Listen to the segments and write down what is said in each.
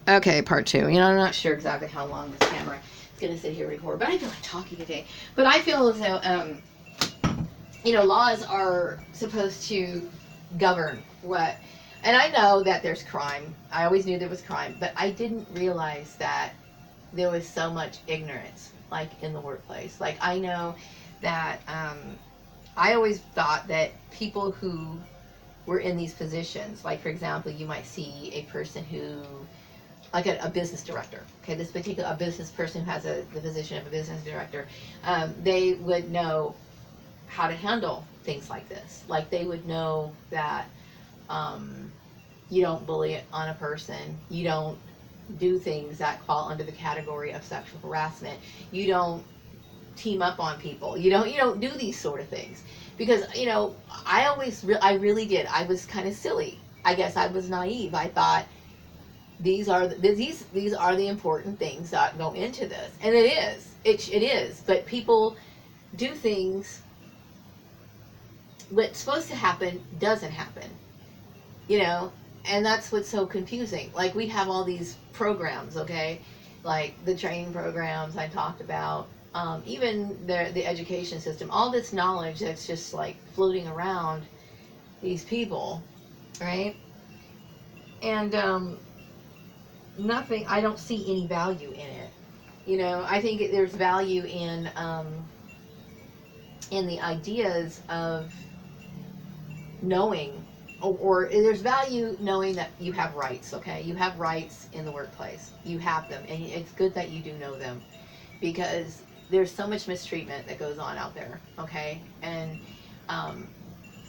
Okay, part two. You know, I'm not sure exactly how long this camera is going to sit here and record, but I feel like talking today. But I feel as though, laws are supposed to govern what. And I know that there's crime. I always knew there was crime, but I didn't realize that there was so much ignorance, like in the workplace. Like I know that I always thought that people who were in these positions, like for example, you might see a person who like a business director. Okay, this particular a business person who has the position of a business director, they would know how to handle things like this. Like they would know that um, you don't bully on a person, you don't do things that fall under the category of sexual harassment, you don't team up on people, you don't do these sort of things because I really did. I was kind of silly. I guess I was naive. I thought these are the important things that go into this, and it is. But people do things. What's supposed to happen doesn't happen, you know, and that's what's so confusing. Like we have all these programs, okay, like the training programs I talked about, even the education system, all this knowledge that's just like floating around these people, right? And nothing. I don't see any value in it. You know, I think there's value in the ideas of knowing, or there's value knowing that you have rights. Okay, you have rights in the workplace. You have them, and it's good that you do know them because there's so much mistreatment that goes on out there. Okay, um,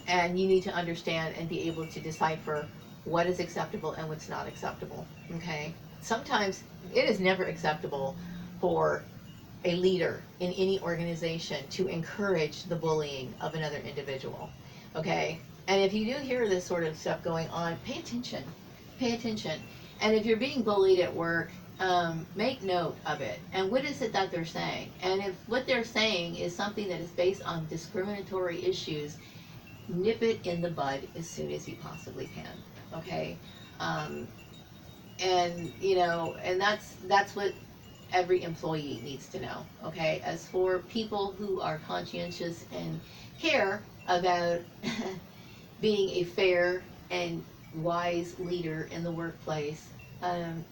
and you need to understand and be able to decipher what is acceptable and what's not acceptable. Okay, sometimes it is never acceptable for a leader in any organization to encourage the bullying of another individual. Okay, and if you do hear this sort of stuff going on, pay attention. Pay attention. And if you're being bullied at work, make note of it. And what is it that they're saying? And if what they're saying is something that is based on discriminatory issues, nip it in the bud as soon as you possibly can. Okay, um, and and that's what every employee needs to know. Okay, as for people who are conscientious and care about being a fair and wise leader in the workplace,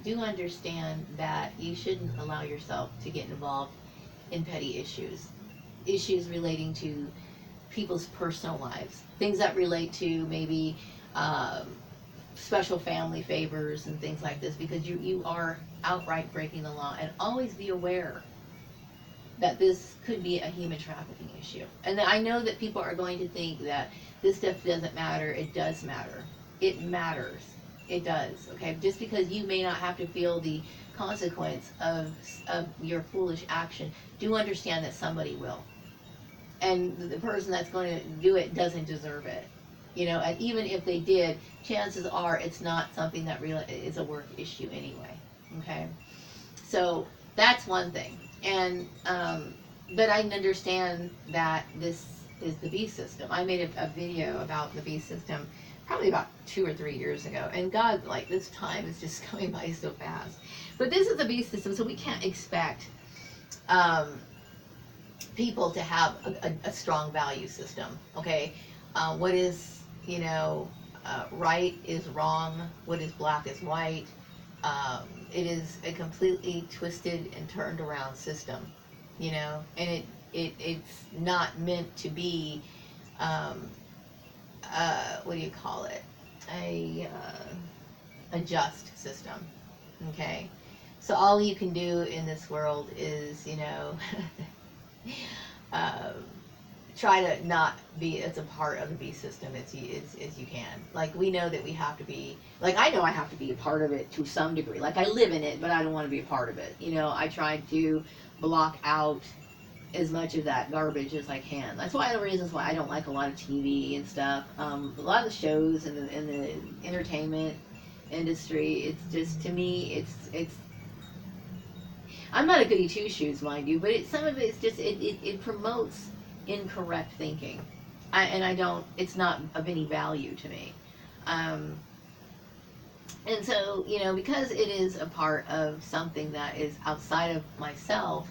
do understand that you shouldn't allow yourself to get involved in petty issues relating to people's personal lives, things that relate to maybe um, special family favors and things like this, because you are outright breaking the law. And always be aware that this could be a human trafficking issue. And I know that people are going to think that this stuff doesn't matter. It does matter. It matters. It does. Okay, just because you may not have to feel the consequence of your foolish action, do understand that somebody will, and the person that's going to do it doesn't deserve it. And even if they did, chances are it's not something that really is a work issue anyway. Okay, so that's one thing. And but I understand that this is the B system. I made a video about the B system probably about 2 or 3 years ago, and God, like, this time is just going by so fast. But this is the B system, so we can't expect um, people to have a strong value system. Okay, what is right is wrong, what is black is white. It is a completely twisted and turned around system, and it's not meant to be um, what do you call it, a just system. Okay, so all you can do in this world is um, try to not be as a part of the B system as you can. Like, we know that we have to be, like, I know I have to be a part of it to some degree. Like, I live in it, but I don't want to be a part of it. I try to block out as much of that garbage as I can. That's one of the reasons why I don't like a lot of TV and stuff. A lot of the shows in the entertainment industry, it's just, to me, it's I'm not a goody two shoes, mind you, but some of it's just it promotes incorrect thinking, and I don't. It's not of any value to me. Um, And so, because it is a part of something that is outside of myself,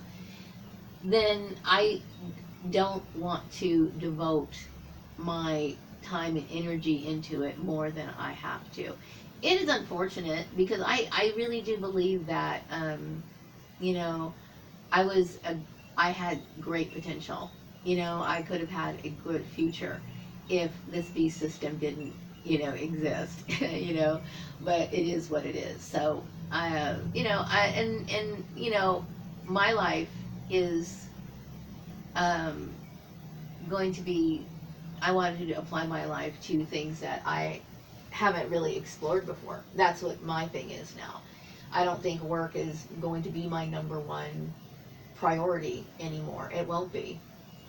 then I don't want to devote my time and energy into it more than I have to. It is unfortunate because I really do believe that, you know, I was a, I had great potential. I could have had a good future if this beast system didn't, exist. But it is what it is. So my life is um, going to be. I wanted to apply my life to things that I haven't really explored before. That's what my thing is now. I don't think work is going to be my number one priority anymore. It won't be.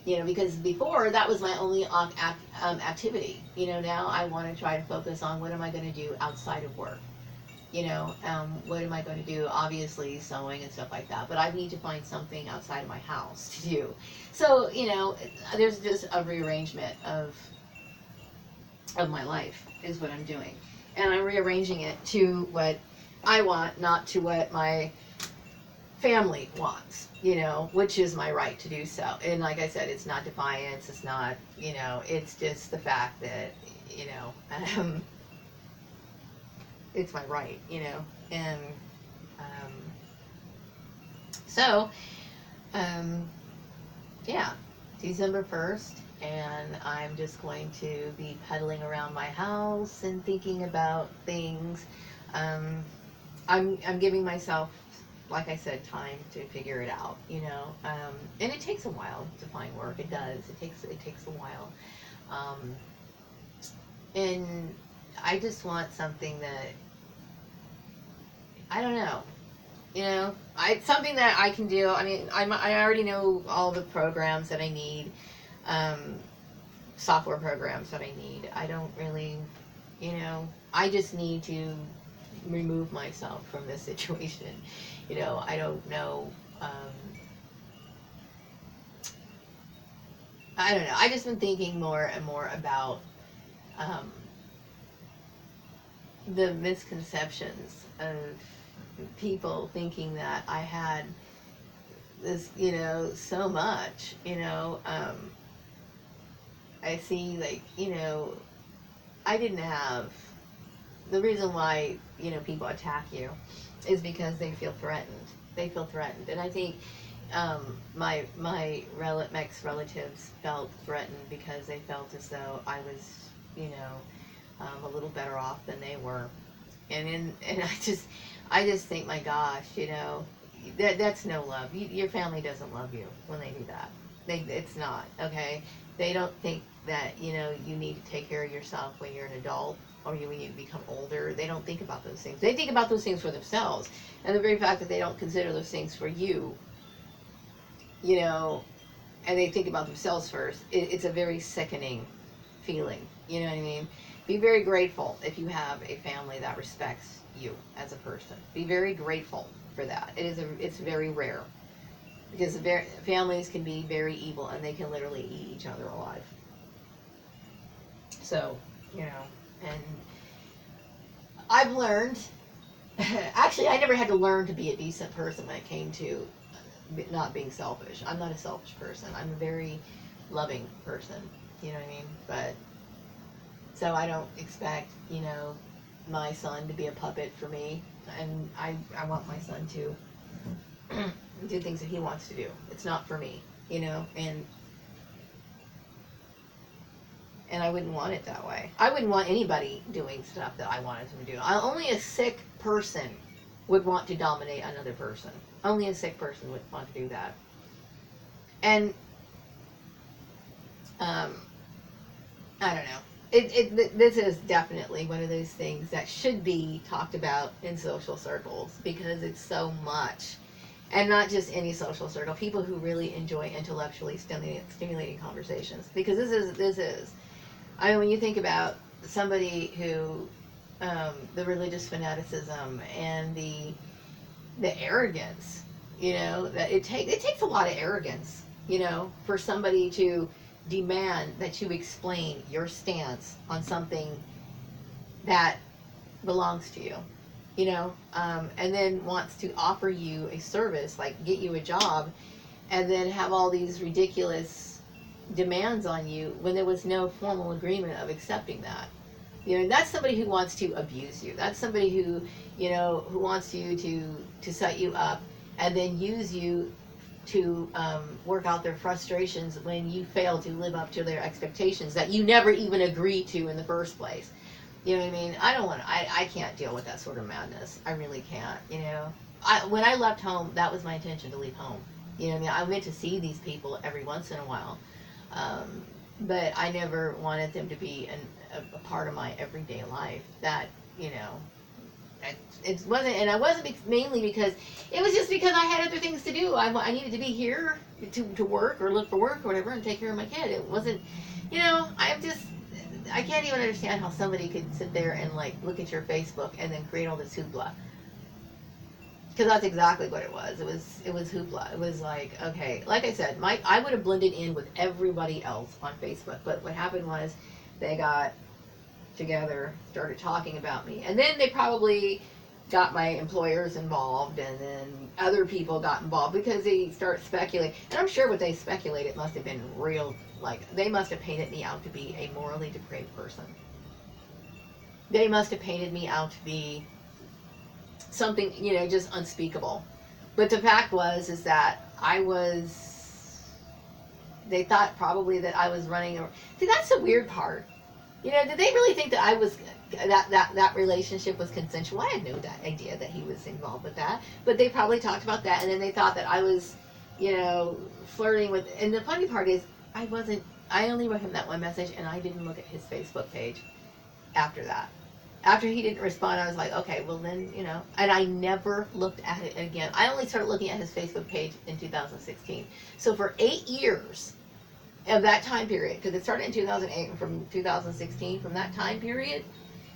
Because before that was my only activity. Now I want to try to focus on what am I going to do outside of work. What am I going to do? Obviously, sewing and stuff like that. But I need to find something outside of my house to do. So, there's just a rearrangement of my life is what I'm doing. And I'm rearranging it to what I want, not to what my family wants, which is my right to do so. And like I said, it's not defiance. It's not, it's just the fact that, um, it's my right, and um, so, um, yeah, December 1st, and I'm just going to be pedaling around my house and thinking about things. I'm giving myself, like I said, time to figure it out, and it takes a while to find work. It does. It takes a while, and I just want something that I don't know. Something that I can do. I mean, I already know all the programs that I need, um, software programs that I need. I don't really, I just need to remove myself from this situation. I don't know. I don't know. I just been thinking more and more about um, the misconceptions of people thinking that I had this, so much, I see, like, I didn't have, the reason why, people attack you is because they feel threatened. They feel threatened. And I think my ex-relatives felt threatened because they felt as though I was, a little better off than they were. And I just think, my gosh, that's no love. Your family doesn't love you when they do that. It's not, okay? They don't think that, you need to take care of yourself when you're an adult or when you become older. They don't think about those things. They think about those things for themselves. And the very fact that they don't consider those things for you, and they think about themselves first, it's a very sickening feeling. You know what I mean? Be very grateful if you have a family that respects you as a person. Be very grateful for that. It's very rare because families can be very evil and they can literally eat each other alive. So, and I've learned. Actually, I never had to learn to be a decent person when it came to not being selfish. I'm not a selfish person. I'm a very loving person. You know what I mean? But so I don't expect, my son to be a puppet for me, and I want my son to do things that he wants to do. It's not for me, and I wouldn't want it that way. I wouldn't want anybody doing stuff that I wanted them to do. Only a sick person would want to dominate another person. Only a sick person would want to do that. And I don't know. This is definitely one of those things that should be talked about in social circles because it's so much. And not just any social circle, people who really enjoy intellectually stimulating conversations. Because this is. I mean, when you think about somebody who, the religious fanaticism and the arrogance, that it takes a lot of arrogance, for somebody to demand that you explain your stance on something that belongs to you, you know, and then wants to offer you a service, like get you a job, and then have all these ridiculous demands on you when there was no formal agreement of accepting that. You know, that's somebody who wants to abuse you. That's somebody who, you know, who wants you to set you up and then use you to work out their frustrations when you fail to live up to their expectations that you never even agreed to in the first place. You know what I mean? I can't deal with that sort of madness. I really can't, you know. When I left home, that was my intention, to leave home. You know what I mean? I went to see these people every once in a while. But I never wanted them to be a part of my everyday life. That, you know, it wasn't, and I wasn't mainly because, it was just because I had other things to do. I needed to be here to work or look for work or whatever and take care of my kid. It wasn't, you know, I can't even understand how somebody could sit there and like look at your Facebook and then create all this hoopla. Because that's exactly what it was. It was hoopla. It was like, okay, like I said, I would have blended in with everybody else on Facebook. But what happened was they got together, started talking about me, and then they probably got my employers involved, and then other people got involved because they start speculating. And I'm sure what they speculated must have been real. Like, they must have painted me out to be a morally depraved person. They must have painted me out to be something, you know, just unspeakable. But the fact was, is that they thought probably that I was running. See, that's the weird part. You know, did they really think that I was, that relationship was consensual? I had no idea that he was involved with that. But they probably talked about that, and then they thought that I was, you know, flirting with, and the funny part is, I only wrote him that one message, and I didn't look at his Facebook page after that. After he didn't respond, I was like, okay, well then, you know, and I never looked at it again. I only started looking at his Facebook page in 2016. So for 8 years of that time period, because it started in 2008 and from 2016, from that time period,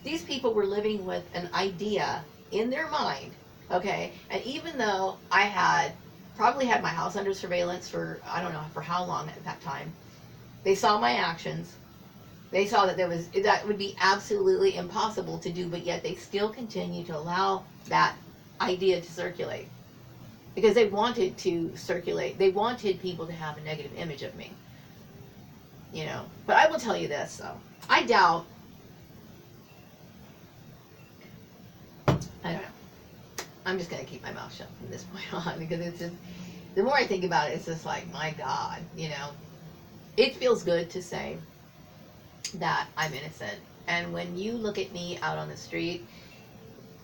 these people were living with an idea in their mind, okay? And even though I probably had my house under surveillance for, I don't know for how long at that time, they saw my actions. They saw that that would be absolutely impossible to do, but yet they still continue to allow that idea to circulate. Because they wanted to circulate. They wanted people to have a negative image of me. You know. But I will tell you this, though. I doubt, I don't know. I'm just going to keep my mouth shut from this point on, because it's just, the more I think about it, it's just like, my God, you know. It feels good to say that I'm innocent. And when you look at me out on the street,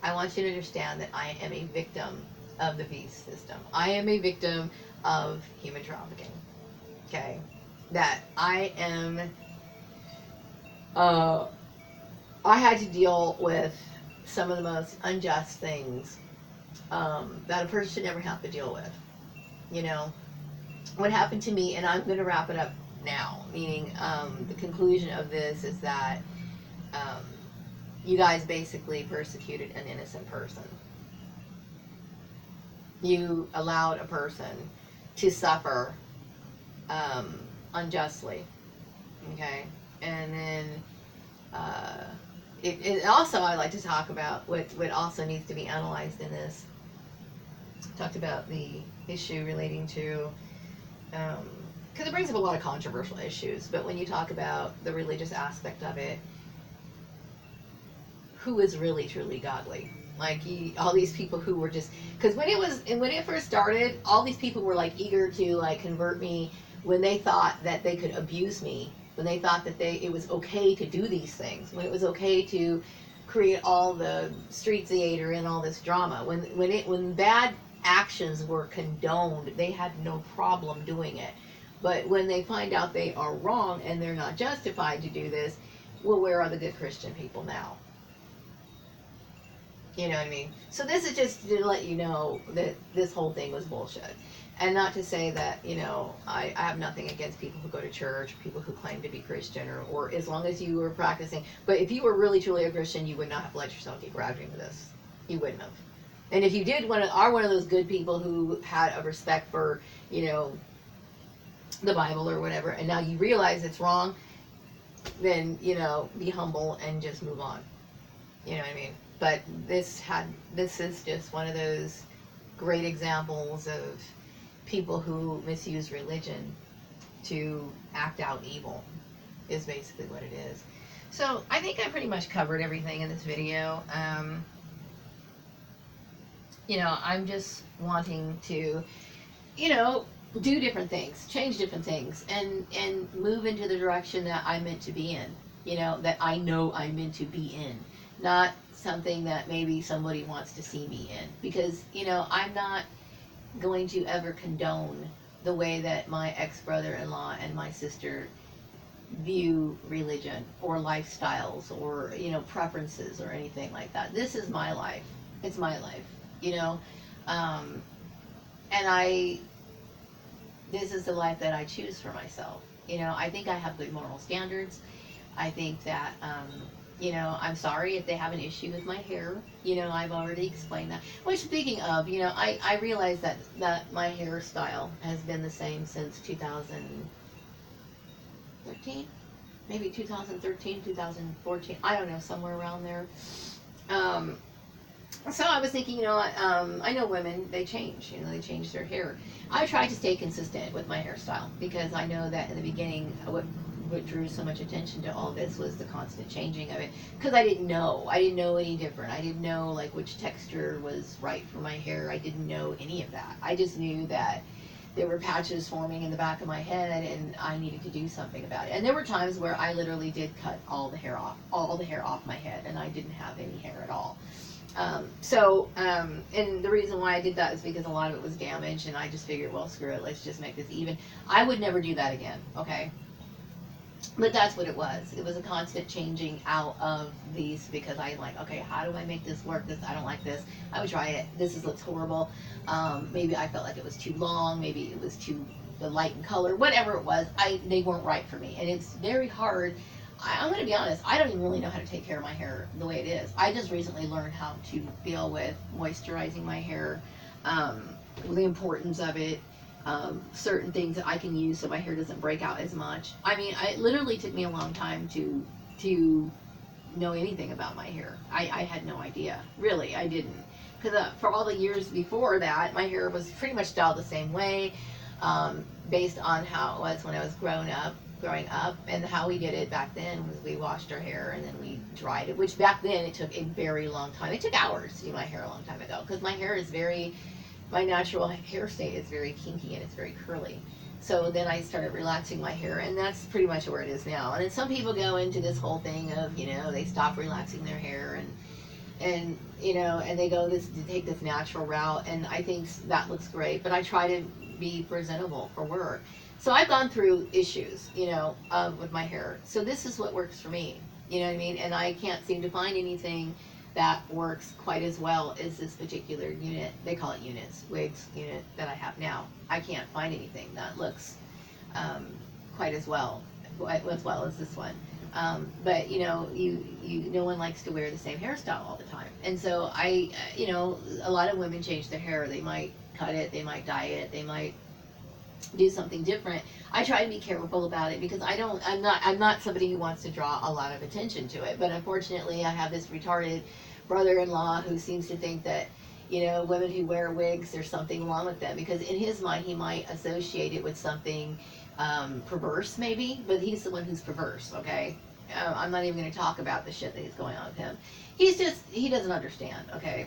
I want you to understand that I am a victim of the beast system. I am a victim of human trafficking. Okay? That I am, I had to deal with some of the most unjust things that a person should never have to deal with. You know? What happened to me, and I'm going to wrap it up now, meaning the conclusion of this is that you guys basically persecuted an innocent person. You allowed a person to suffer unjustly, okay? And then it also, I like to talk about what also needs to be analyzed in this. Talked about the issue relating to because it brings up a lot of controversial issues, but when you talk about the religious aspect of it, who is really truly godly? Like all these people who were just, because when it first started, all these people were like eager to like convert me when they thought that they could abuse me, when they thought that it was okay to do these things, when it was okay to create all the street theater and all this drama, when bad actions were condoned, they had no problem doing it. But when they find out they are wrong and they're not justified to do this, well, where are the good Christian people now? You know what I mean? So this is just to let you know that this whole thing was bullshit. And not to say that, you know, I have nothing against people who go to church, people who claim to be Christian, or as long as you were practicing. But if you were really truly a Christian, you would not have let yourself get grabbed into this. You wouldn't have. And if you are one of those good people who had a respect for, you know, the Bible or whatever, and now you realize it's wrong, then, you know, be humble and just move on. You know what I mean? But this is just one of those great examples of people who misuse religion to act out evil, is basically what it is. So I think I pretty much covered everything in this video. I'm just wanting to, do different things, change different things, and move into the direction that I'm meant to be in, that I know I'm meant to be in, not something that maybe somebody wants to see me in. Because, I'm not going to ever condone the way that my ex-brother-in-law and my sister view religion or lifestyles or, preferences or anything like that. This is my life. It's my life, and this is the life that I choose for myself. I think I have good moral standards. I think that, I'm sorry if they have an issue with my hair. I've already explained that. Which, speaking of, I realize that my hairstyle has been the same since 2013, maybe 2013, 2014. I don't know, somewhere around there. So I was thinking, I know women, they change, they change their hair. I try to stay consistent with my hairstyle because I know that in the beginning, what drew so much attention to all this was the constant changing of it. Because I didn't know any different. I didn't know like which texture was right for my hair. I didn't know any of that. I just knew that there were patches forming in the back of my head and I needed to do something about it. And there were times where I literally did cut all the hair off my head, and I didn't have any hair at all. And the reason why I did that is because a lot of it was damaged, and I just figured, well, screw it, let's just make this even. I would never do that again, okay? But that's what it was. It was a constant changing out of these because I'm like, okay, how do I make this work? I don't like this. I would try it. Looks horrible. Maybe I felt like it was too long. Maybe it was too light in color. Whatever it was, they weren't right for me. And it's very hard. I'm going to be honest, I don't even really know how to take care of my hair the way it is. I just recently learned how to deal with moisturizing my hair, the importance of it, certain things that I can use so my hair doesn't break out as much. I mean, it literally took me a long time to know anything about my hair. I had no idea. Really, I didn't. Because for all the years before that, my hair was pretty much styled the same way, based on how it was when I was growing up, and how we did it back then was we washed our hair and then we dried it, which back then it took a very long time. It took hours to do my hair a long time ago because my hair is my natural hair state is very kinky and it's very curly. So then I started relaxing my hair, and that's pretty much where it is now. And then some people go into this whole thing of, they stop relaxing their hair and they take this natural route, and I think that looks great, but I try to be presentable for work. So I've gone through issues, with my hair. So this is what works for me, you know what I mean? And I can't seem to find anything that works quite as well as this particular unit. They call it wigs unit that I have now. I can't find anything that looks quite as well as this one. But no one likes to wear the same hairstyle all the time. And so a lot of women change their hair. They might cut it, they might dye it, they might do something different. I try to be careful about it because I'm not somebody who wants to draw a lot of attention to it. But unfortunately, I have this retarded brother-in-law who seems to think that, women who wear wigs, there's something wrong with them, because in his mind, he might associate it with something perverse maybe, but he's the one who's perverse, okay? I'm not even going to talk about the shit that is going on with him. He doesn't understand, okay?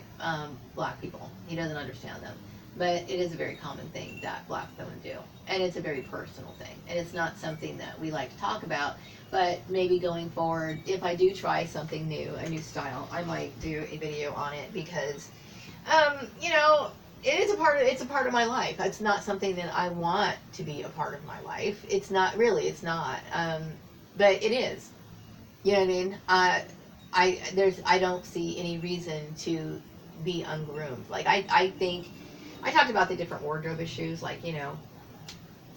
Black people, he doesn't understand them. But it is a very common thing that black women do. And it's a very personal thing. And it's not something that we like to talk about. But maybe going forward, if I do try something new, a new style, I might do a video on it because, it's a part of my life. It's not something that I want to be a part of my life. It's not. But it is. You know what I mean? I don't see any reason to be ungroomed. Like, I think, I talked about the different wardrobe issues, like,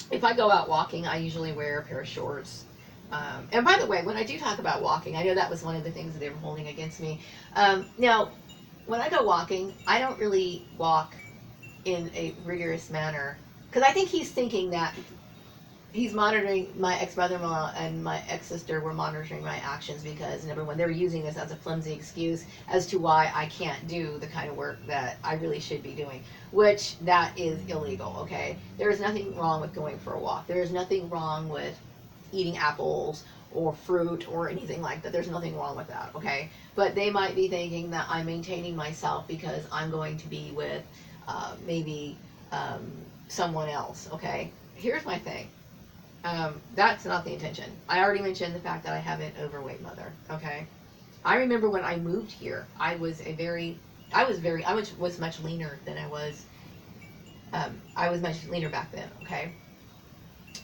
if I go out walking, I usually wear a pair of shorts. And by the way, when I do talk about walking, I know that was one of the things that they were holding against me. Now, when I go walking, I don't really walk in a rigorous manner, because I think he's thinking that he's monitoring. My ex-brother-in-law and my ex-sister were monitoring my actions because, number one, they're using this as a flimsy excuse as to why I can't do the kind of work that I really should be doing, which that is illegal. Okay, there is nothing wrong with going for a walk. There is nothing wrong with eating apples or fruit or anything like that. There's nothing wrong with that. Okay, but they might be thinking that I'm maintaining myself because I'm going to be with maybe someone else. Okay, here's my thing. That's not the intention. I already mentioned the fact that I have an overweight mother. Okay, I remember when I moved here, I was much leaner than I was. I was much leaner back then. Okay,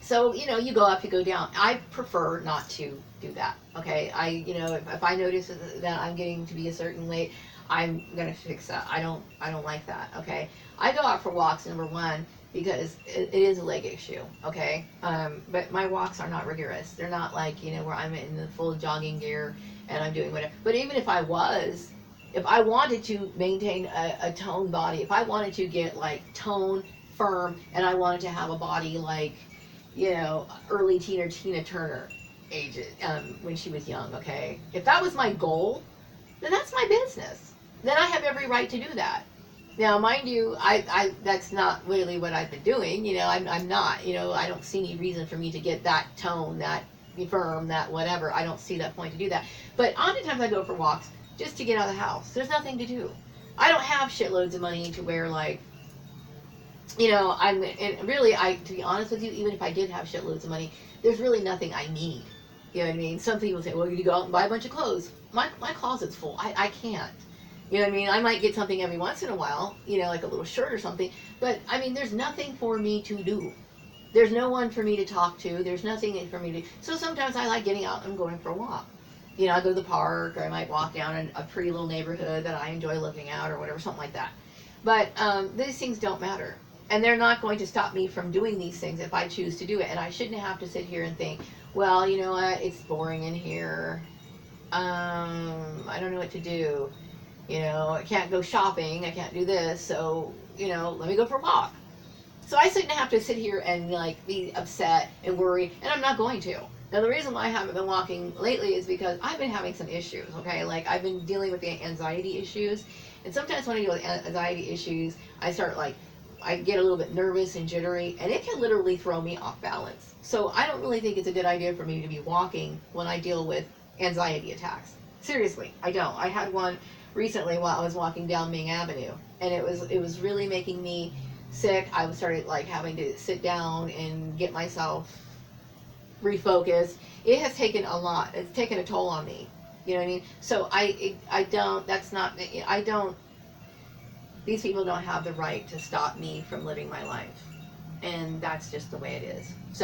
so you know, you go up, you go down. I prefer not to do that. Okay, if I notice that I'm getting to be a certain weight, I'm gonna fix that. I don't like that. Okay, I go out for walks, number one, because it is a leg issue. Okay, but my walks are not rigorous. They're not like, where I'm in the full jogging gear and I'm doing whatever. But even if I wanted to maintain a toned body, if I wanted to get like tone, firm, and I wanted to have a body like, early Tina Turner age, when she was young. Okay, if that was my goal, then that's my business. Then I have every right to do that. Now, mind you, I that's not really what I've been doing. I'm not. I don't see any reason for me to get that tone, that firm, that whatever. I don't see that point to do that. But oftentimes I go for walks just to get out of the house. There's nothing to do. I don't have shitloads of money to where like, and really, to be honest with you, even if I did have shitloads of money, there's really nothing I need. You know what I mean? Some people say, well, you go out and buy a bunch of clothes. My closet's full. I can't. You know what I mean? I might get something every once in a while, like a little shirt or something. But, I mean, there's nothing for me to do. There's no one for me to talk to. There's nothing for me to... So sometimes I like getting out and going for a walk. I go to the park, or I might walk down in a pretty little neighborhood that I enjoy looking at, or whatever, something like that. But these things don't matter. And they're not going to stop me from doing these things if I choose to do it. And I shouldn't have to sit here and think, well, you know what, it's boring in here. I don't know what to do. I can't go shopping. I can't do this. So, let me go for a walk. So I shouldn't have to sit here and like be upset and worry. And I'm not going to. Now, the reason why I haven't been walking lately is because I've been having some issues. Okay, like I've been dealing with the anxiety issues. And sometimes when I deal with anxiety issues, I get a little bit nervous and jittery, and it can literally throw me off balance. So I don't really think it's a good idea for me to be walking when I deal with anxiety attacks. Seriously, I don't. I had one recently while I was walking down Ming Avenue, and it was really making me sick. I started like having to sit down and get myself refocused. It has taken a lot. It's taken a toll on me. You know what I mean? So these people don't have the right to stop me from living my life. And that's just the way it is. So